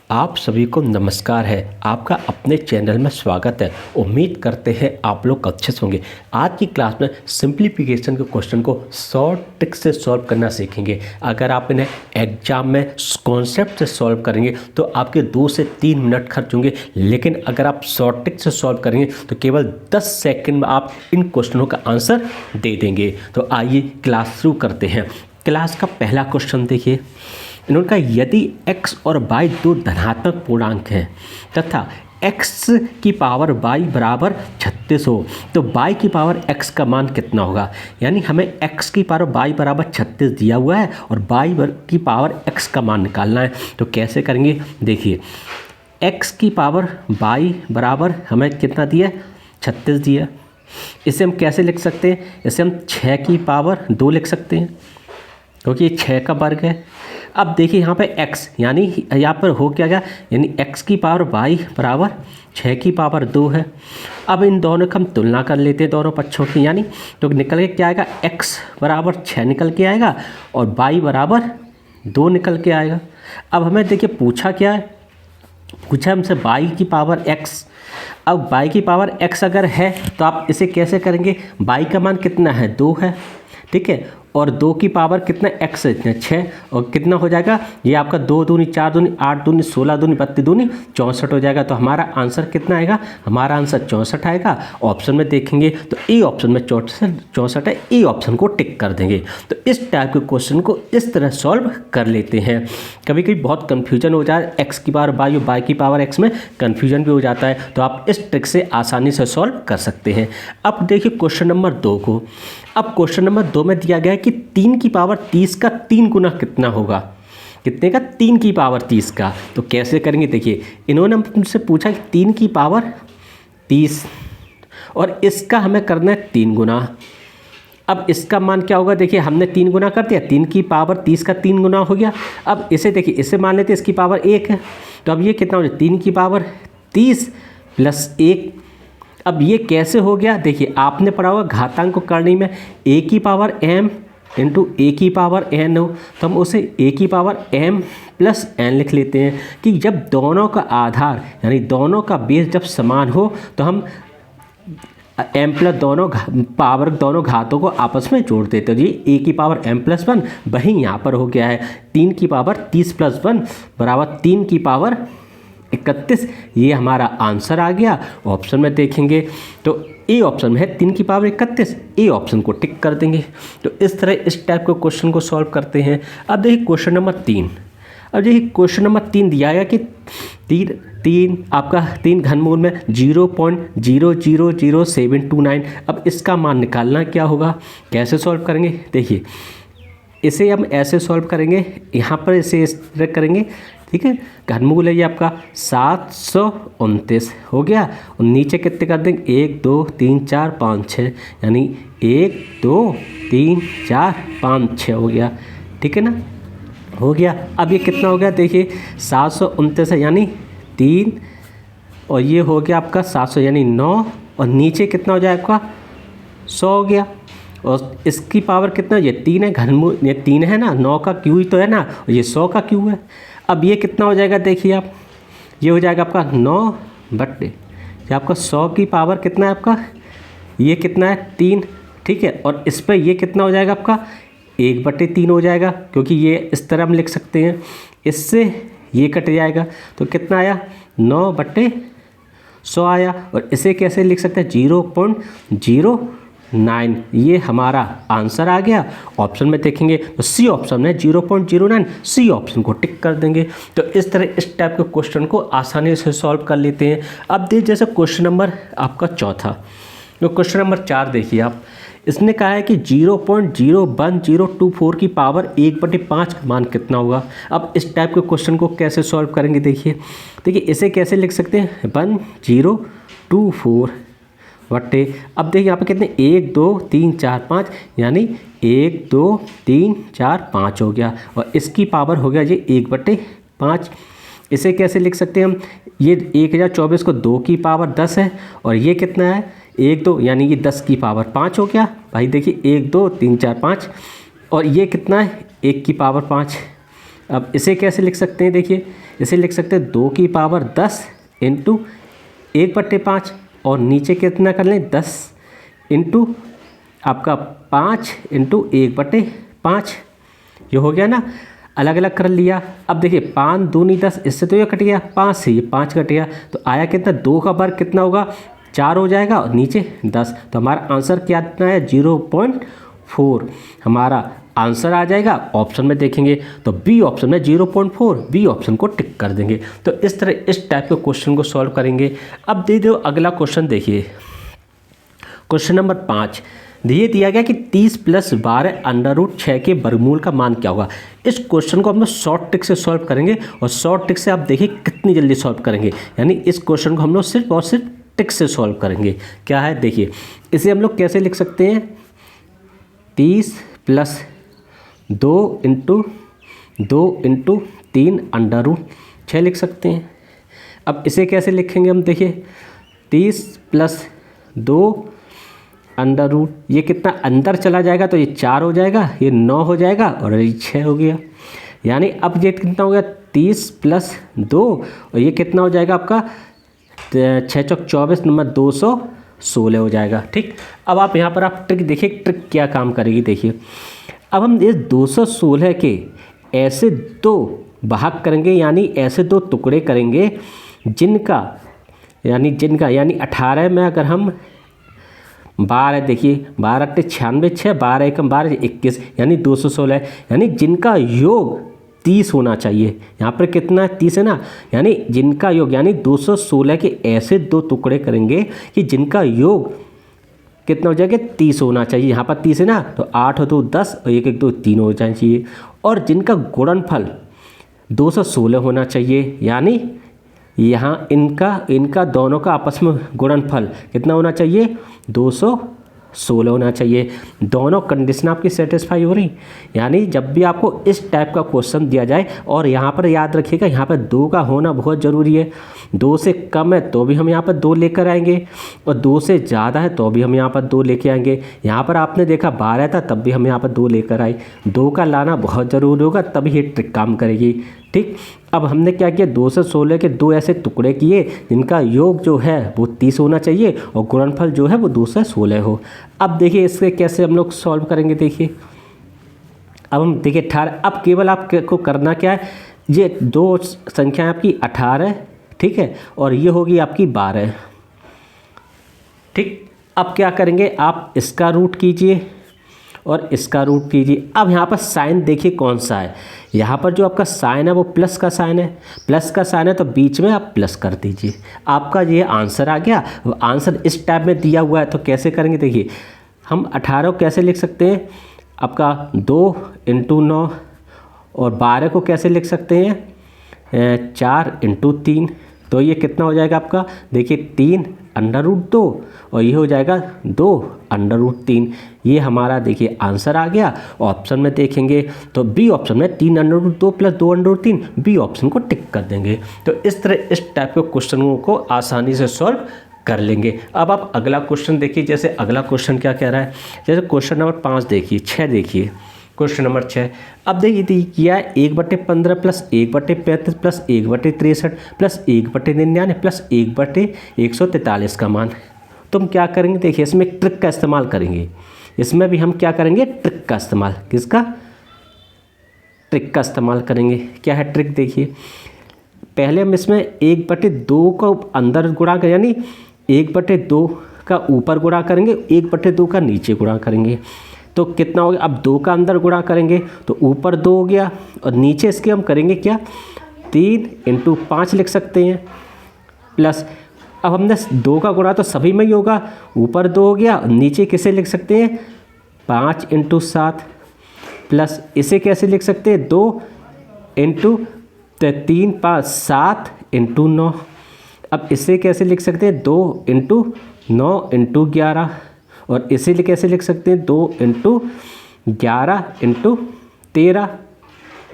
आप सभी को नमस्कार है। आपका अपने चैनल में स्वागत है। उम्मीद करते हैं आप लोग अच्छे से होंगे। आज की क्लास में सिंप्लीफिकेशन के क्वेश्चन को शॉर्ट ट्रिक से सॉल्व करना सीखेंगे। अगर आप इन्हें एग्जाम में कॉन्सेप्ट से सॉल्व करेंगे तो आपके 2 से 3 मिनट खर्च होंगे, लेकिन अगर आप शॉर्ट ट्रिक से सॉल्व करेंगे तो केवल 10 सेकेंड में आप इन क्वेश्चनों का आंसर दे देंगे। तो आइए क्लास शुरू करते हैं। क्लास का पहला क्वेश्चन देखिए। इन्होंने कहा यदि x और y दो धनात्मक पूर्णांक हैं तथा x की पावर y बराबर 36 हो तो y की पावर x का मान कितना होगा। यानी हमें x की पावर y बराबर 36 दिया हुआ है और y की पावर x का मान निकालना है। तो कैसे करेंगे देखिए, x की पावर y बराबर हमें कितना दिया है, 36 दिया। इसे हम कैसे लिख सकते हैं, इसे हम 6 की पावर 2 लिख सकते हैं क्योंकि ये 6 का वर्ग है। अब देखिए यहाँ पे x यानी यहाँ पर हो क्या गया, यानी x की पावर y बराबर 6 की पावर 2 है। अब इन दोनों की हम तुलना कर लेते हैं दोनों पक्षों की, यानी तो निकल के क्या आएगा, x बराबर 6 निकल के आएगा और y बराबर 2 निकल के आएगा। अब हमें देखिए पूछा क्या है, पूछा हमसे y की पावर x। अब y की पावर x अगर है तो आप इसे कैसे करेंगे, y का मान कितना है, 2 है, ठीक है, और 2 की पावर कितना x है, 6, और कितना हो जाएगा, ये आपका 2 दूनी 4 दूनी 8 दूनी 16 दूनी 32 दूनी 64 हो जाएगा। तो हमारा आंसर कितना आएगा, हमारा आंसर 64 आएगा। ऑप्शन में देखेंगे तो ए ऑप्शन में 64 है, ए ऑप्शन को टिक कर देंगे। तो इस टाइप के क्वेश्चन को इस तरह सॉल्व कर लेते हैं। कभी कभी बहुत कन्फ्यूजन हो जाए, एक्स की पावर वाई और वाई की पावर एक्स में कन्फ्यूजन भी हो जाता है, तो आप इस ट्रिक से आसानी से सॉल्व कर सकते हैं। अब देखिए क्वेश्चन नंबर 2 को। अब क्वेश्चन नंबर 2 में दिया गया है कि 3 की पावर 30 का 3 गुना कितना होगा। कितने का, 3 की पावर 30 का। तो कैसे करेंगे देखिए, इन्होंने हमसे पूछा कि 3 की पावर 30 और इसका हमें करना है 3 गुना। अब इसका मान क्या होगा, देखिए हमने 3 गुना कर दिया, 3 की पावर 30 का 3 गुना हो गया। अब इसे देखिए, इसे मान लेते हैं इसकी पावर 1 है, तो अब ये कितना हो जाए, 3 की पावर 30 प्लस 1। अब ये कैसे हो गया, देखिए आपने पढ़ा होगा घातांक को करने में a की पावर m इंटू ए की पावर n हो, तो हम उसे a की पावर m प्लस n लिख लेते हैं कि जब दोनों का आधार यानी दोनों का बेस जब समान हो तो हम m प्लस दोनों घातों को आपस में जोड़ देते हैं। ये a की पावर m प्लस 1 वही यहाँ पर हो गया है, 3 की पावर 30 प्लस 1 बराबर 3 की पावर 31। ये हमारा आंसर आ गया। ऑप्शन में देखेंगे तो ए ऑप्शन में है 3 की पावर 31, ए ऑप्शन को टिक कर देंगे। तो इस तरह इस टाइप के क्वेश्चन को सॉल्व करते हैं। अब देखिए क्वेश्चन नंबर 3। अब देखिए क्वेश्चन नंबर 3 दिया गया कि आपका 3 घनमूल में 0.000729। अब इसका मान निकालना क्या होगा, कैसे सॉल्व करेंगे देखिए, इसे हम ऐसे सॉल्व करेंगे, यहाँ पर इसे इस तरह करेंगे, ठीक है। घनमूल है ये आपका 729 हो गया और नीचे कितने कर देंगे, 1 2 3 4 5 6, यानी 1 2 3 4 5 6 हो गया, ठीक है ना, हो गया। अब ये कितना हो गया देखिए, 729 है यानी 3 और ये हो गया आपका 700 यानी 9 और नीचे कितना हो जाए आपका 100 हो गया। और इसकी पावर कितना, ये 3 है, घनमूल ये 3 है ना, 9 का क्यू ही तो है ना, और ये 100 का क्यू है। अब ये कितना हो जाएगा देखिए आप, ये हो जाएगा आपका 9 बट्टे ये आपका 100 की पावर कितना है आपका, ये कितना है 3, ठीक है, और इस पर ये कितना हो जाएगा आपका 1/3 हो जाएगा, क्योंकि ये इस तरह हम लिख सकते हैं, इससे ये कट जाएगा तो कितना आया 9/100 आया। और इसे कैसे लिख सकते हैं 0.09, ये हमारा आंसर आ गया। ऑप्शन में देखेंगे तो सी ऑप्शन है 0.09, सी ऑप्शन को टिक कर देंगे। तो इस तरह इस टाइप के क्वेश्चन को आसानी से सॉल्व कर लेते हैं। अब देखिए जैसे क्वेश्चन नंबर आपका चौथा, तो क्वेश्चन नंबर 4 देखिए आप, इसने कहा है कि 0.01024 की पावर 1/5 का मान कितना होगा। अब इस टाइप के क्वेश्चन को कैसे सॉल्व करेंगे देखिए, इसे कैसे लिख सकते हैं 1024 बट्टे, अब देखिए यहाँ पे कितने 1 2 3 4 5, यानी 1 2 3 4 5 हो गया और इसकी पावर हो गया ये 1/5। इसे कैसे लिख सकते हैं हम, ये 1024 को 2 की पावर 10 है और ये कितना है 1 2, यानी ये 10 की पावर 5 हो गया भाई। देखिए 1 2 3 4 5 और ये कितना है 1 की पावर 5। अब इसे कैसे लिख सकते हैं, देखिए इसे लिख सकते हैं 2 की पावर 10 इंटू 1/5 और नीचे कितना कर लें 10 इंटू आपका 5 इंटू 1/5। ये हो गया ना, अलग अलग कर लिया। अब देखिए 5 दूनी 10, इससे तो ये कट गया, 5 से ये 5 कट गया, तो आया कितना 2 का वर्ग कितना होगा 4 हो जाएगा और नीचे 10। तो हमारा आंसर क्या इतना है 0.4 हमारा आंसर आ जाएगा। ऑप्शन में देखेंगे तो बी ऑप्शन में 0.4, बी ऑप्शन को टिक कर देंगे। तो इस तरह इस टाइप के क्वेश्चन को सॉल्व करेंगे। अब दे दो अगला क्वेश्चन, देखिए क्वेश्चन नंबर 5 दिया गया कि 30 + 12 √6 के वर्गमूल का मान क्या होगा। इस क्वेश्चन को हम लोग शॉर्ट ट्रिक से सॉल्व करेंगे और शॉर्ट ट्रिक से आप देखिए कितनी जल्दी सॉल्व करेंगे। यानी इस क्वेश्चन को हम लोग सिर्फ और सिर्फ ट्रिक से सॉल्व करेंगे। क्या है देखिए, इसे हम लोग कैसे लिख सकते हैं 30 + 2 × 2 × 3 √6 लिख सकते हैं। अब इसे कैसे लिखेंगे हम, देखिए 30 + 2 √ ये कितना अंदर चला जाएगा तो ये 4 हो जाएगा, ये 9 हो जाएगा और ये 6 हो गया। यानी अब ये कितना हो गया 30 + 2 और ये कितना हो जाएगा आपका 6 × 24 नंबर 216 हो जाएगा। ठीक, अब आप यहाँ पर आप ट्रिक देखिए, ट्रिक क्या काम करेगी देखिए। अब हम इस 216 के ऐसे 2 भाग करेंगे, यानी ऐसे 2 टुकड़े करेंगे जिनका यानी 18 में अगर हम 12 देखिए 12 × 96 6 12 × 12 21 यानी 216, यानी जिनका योग 30 होना चाहिए। यहाँ पर कितना 30 है ना, यानी जिनका योग यानी 216 के ऐसे 2 टुकड़े करेंगे कि जिनका योग कितना हो जाएगा 30 होना चाहिए। यहाँ पर 30 है ना, तो 8 2 10 और 1 1 2 3 हो जाना चाहिए। और जिनका गुणनफल 216 होना चाहिए, यानी यहाँ इनका दोनों का आपस में गुणनफल कितना होना चाहिए 216 होना चाहिए। दोनों कंडीशन आपकी सेटिस्फाई हो रही। यानी जब भी आपको इस टाइप का क्वेश्चन दिया जाए, और यहाँ पर याद रखिएगा यहाँ पर 2 का होना बहुत ज़रूरी है। 2 से कम है तो भी हम यहाँ पर 2 लेकर आएंगे, और 2 से ज़्यादा है तो भी हम यहाँ पर 2 लेके आएंगे। यहाँ पर आपने देखा 12 था तब भी हम यहाँ पर 2 लेकर आए। 2 का लाना बहुत ज़रूरी होगा, तभी ये ट्रिक काम करेगी। ठीक, अब हमने क्या किया 216 के 2 ऐसे टुकड़े किए जिनका योग जो है वो 30 होना चाहिए और गुणनफल जो है वो 216 हो। अब देखिए इसके कैसे हम लोग सॉल्व करेंगे। देखिए अब हम देखिए 18, अब केवल आपको करना क्या है, ये 2 संख्याएं आपकी 18 ठीक है, और ये होगी आपकी 12। ठीक, अब क्या करेंगे आप इसका रूट कीजिए और इसका रूट कीजिए। अब यहाँ पर साइन देखिए कौन सा है, यहाँ पर जो आपका साइन है वो प्लस का साइन है। प्लस का साइन है तो बीच में आप प्लस कर दीजिए, आपका ये आंसर आ गया। आंसर इस टाइप में दिया हुआ है तो कैसे करेंगे देखिए, हम 18 कैसे लिख सकते हैं, आपका 2 × 9 और 12 को कैसे लिख सकते हैं 4 × 3, तो ये कितना हो जाएगा आपका देखिए 3 √2 और ये हो जाएगा 2 √3। ये हमारा देखिए आंसर आ गया। ऑप्शन में देखेंगे तो बी ऑप्शन में 3 √2 + 2 √3, बी ऑप्शन को टिक कर देंगे। तो इस तरह इस टाइप के क्वेश्चनों को आसानी से सॉल्व कर लेंगे। अब आप अगला क्वेश्चन देखिए, जैसे अगला क्वेश्चन क्या कह रहा है, जैसे क्वेश्चन नंबर 5 देखिए, 6 देखिए क्वेश्चन नंबर 6। अब देखिए किया है 1/15 + 1/35 + 1/63 + 1/99 + 1/143 का मान। तो हम क्या करेंगे देखिए, इसमें एक ट्रिक का इस्तेमाल करेंगे। इसमें भी हम क्या करेंगे ट्रिक का इस्तेमाल, किसका ट्रिक का इस्तेमाल करेंगे। क्या है ट्रिक देखिए, पहले हम इसमें 1/2 को अंदर गुणा करें, यानी 1/2 का ऊपर गुणा करेंगे, 1/2 का नीचे गुणा करेंगे। तो कितना हो गया, अब 2 का अंदर गुणा करेंगे तो ऊपर 2 हो गया और नीचे इसके हम करेंगे क्या 3 × 5 लिख सकते हैं, प्लस अब हमने 2 का गुणा तो सभी में ही होगा, ऊपर 2 हो गया, नीचे किसे लिख सकते हैं 5 × 7, प्लस इसे कैसे लिख सकते हैं 2 × 3 5 7 × 9। अब इसे कैसे लिख सकते हैं 2 × 9 × 11, और इसे कैसे लिख सकते हैं 2 × 11 × 13।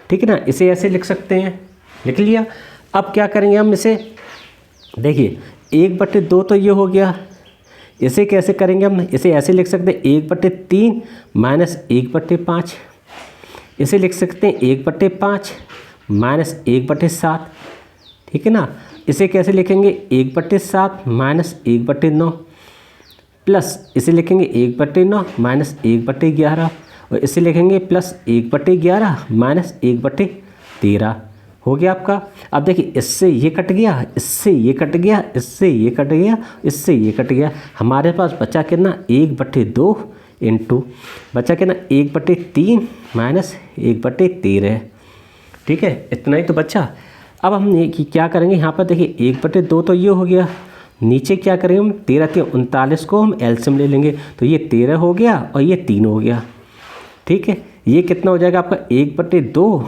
ठीक है ना, इसे ऐसे लिख सकते हैं, लिख लिया। अब क्या करेंगे हम इसे देखिए 1/2 तो ये हो गया, इसे कैसे करेंगे हम, इसे ऐसे लिख सकते हैं 1/3 - 1/5, इसे लिख सकते हैं 1/5 - 1/7। ठीक है ना। इसे कैसे लिखेंगे, 1/7 माइनस 1/9 प्लस इसे लिखेंगे 1/9 माइनस 1/11 और इसे लिखेंगे प्लस 1/11 माइनस 1/13 हो गया आपका। अब देखिए इससे ये कट गया, इससे ये कट गया, इससे ये कट गया, इससे ये कट गया, हमारे पास बचा कितना 1/2 इंटू बचा कितना 1/3 माइनस 1/13। ठीक है, इतना ही तो बचा। अब हम ये क्या करेंगे, यहाँ पर देखिए 1/2 तो ये हो गया, नीचे क्या करेंगे हम 13 के 39 को हम एलसीएम ले लेंगे, तो ये 13 हो गया और ये 3 हो गया। ठीक है, ये कितना हो जाएगा आपका 1/2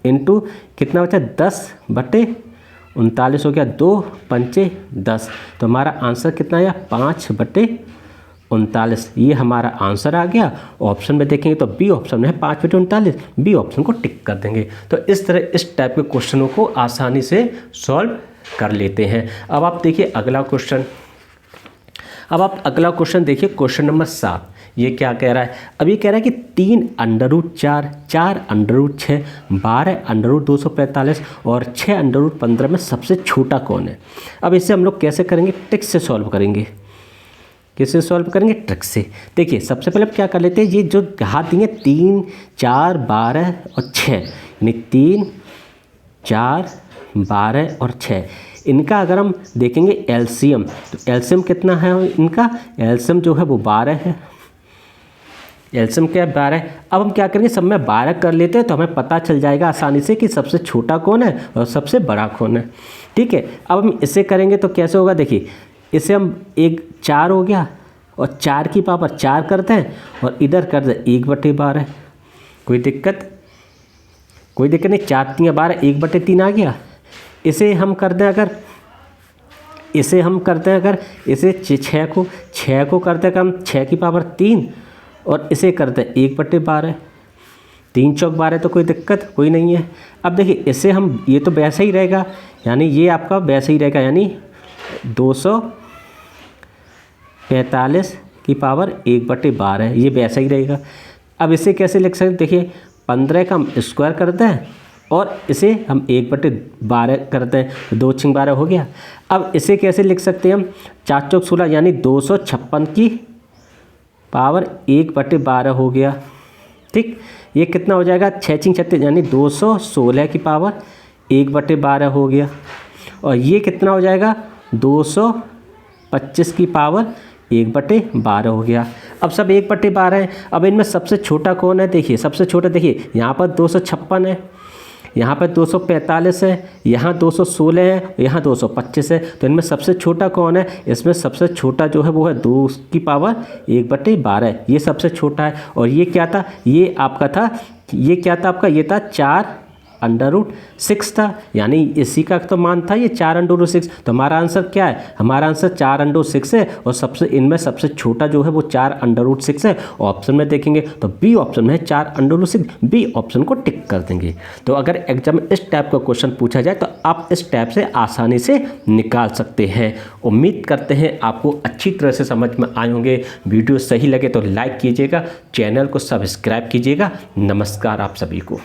इंटू कितना बचा 10/39 हो गया, 2 पंचे 10, तो हमारा आंसर कितना आया 5/39। ये हमारा आंसर आ गया। ऑप्शन में देखेंगे तो बी ऑप्शन में है 5/39, बी ऑप्शन को टिक कर देंगे। तो इस तरह इस टाइप के क्वेश्चनों को आसानी से सॉल्व कर लेते हैं। अब आप देखिए अगला क्वेश्चन, अब आप अगला क्वेश्चन देखिए, क्वेश्चन नंबर 7। ये क्या कह रहा है, अब ये कह रहा है कि 3√4, 4√6, 12√245 और 6√15 में सबसे छोटा कौन है। अब इसे हम लोग कैसे करेंगे, ट्रिक से सॉल्व करेंगे। किससे सॉल्व करेंगे, ट्रिक से। देखिए सबसे पहले क्या कर लेते हैं, ये जो हाथ दिए 3, 4, 12 और 6, यानी 3, 4, 12 और 6, इनका अगर हम देखेंगे एलसीएम, तो एलसीएम कितना है इनका, एलसीएम जो है वो 12 है। एलसीएम क्या है 12। अब हम क्या करेंगे, सब में 12 कर लेते हैं तो हमें पता चल जाएगा आसानी से कि सबसे छोटा कौन है और सबसे बड़ा कौन है। ठीक है, अब हम इसे करेंगे तो कैसे होगा, देखिए इसे हम 4 हो गया और 4 की पावर 4 करते हैं और इधर कर दे 1/12। कोई दिक्कत, कोई दिक्कत नहीं, 4 3 12, 1/3 आ गया। इसे हम कर दें अगर, इसे हम करते हैं अगर, इसे 6 को करते हैं हम 6 की पावर 3 और इसे करते हैं 1/12, 3 चौक 12, तो कोई दिक्कत कोई नहीं है। अब देखिए इसे हम, ये तो वैसा ही रहेगा, यानी ये आपका वैसा ही रहेगा, यानी 245 की पावर 1/12, ये वैसा ही रहेगा। अब इसे कैसे लिख सकते हैं, देखिए 15 का हम स्क्वायर करते हैं और इसे हम 1/12 करते हैं, 2 6 12 हो गया। अब इसे कैसे लिख सकते हैं हम, 4 चौक 16, यानी 256 की पावर 1/12 हो गया। ठीक, ये कितना हो जाएगा 6 6 36, यानी 216 की पावर 1/12 हो गया। और ये कितना हो जाएगा 225 की पावर 1/12 हो गया। अब सब 1/12 है। अब इनमें सबसे छोटा कौन है, देखिए सबसे छोटा, देखिए यहाँ पर 256 है, यहाँ पर 245 है, यहाँ 216 है, यहाँ 225 है, तो इनमें सबसे छोटा कौन है, इसमें सबसे छोटा जो है वो है 2 की पावर 1/12, ये सबसे छोटा है। और ये क्या था, ये आपका था, ये क्या था आपका, ये था 4√6 था, यानी इसी का तो मान था ये 4√6। तो हमारा आंसर क्या है, हमारा आंसर 4√6 है और सबसे इनमें सबसे छोटा जो है वो 4√6 है। ऑप्शन में देखेंगे तो बी ऑप्शन में है 4√6, बी ऑप्शन को टिक कर देंगे। तो अगर एग्जाम में इस टाइप का क्वेश्चन पूछा जाए तो आप इस टाइप से आसानी से निकाल सकते हैं। उम्मीद करते हैं आपको अच्छी तरह से समझ में आए होंगे। वीडियो सही लगे तो लाइक कीजिएगा, चैनल को सब्सक्राइब कीजिएगा। नमस्कार आप सभी को।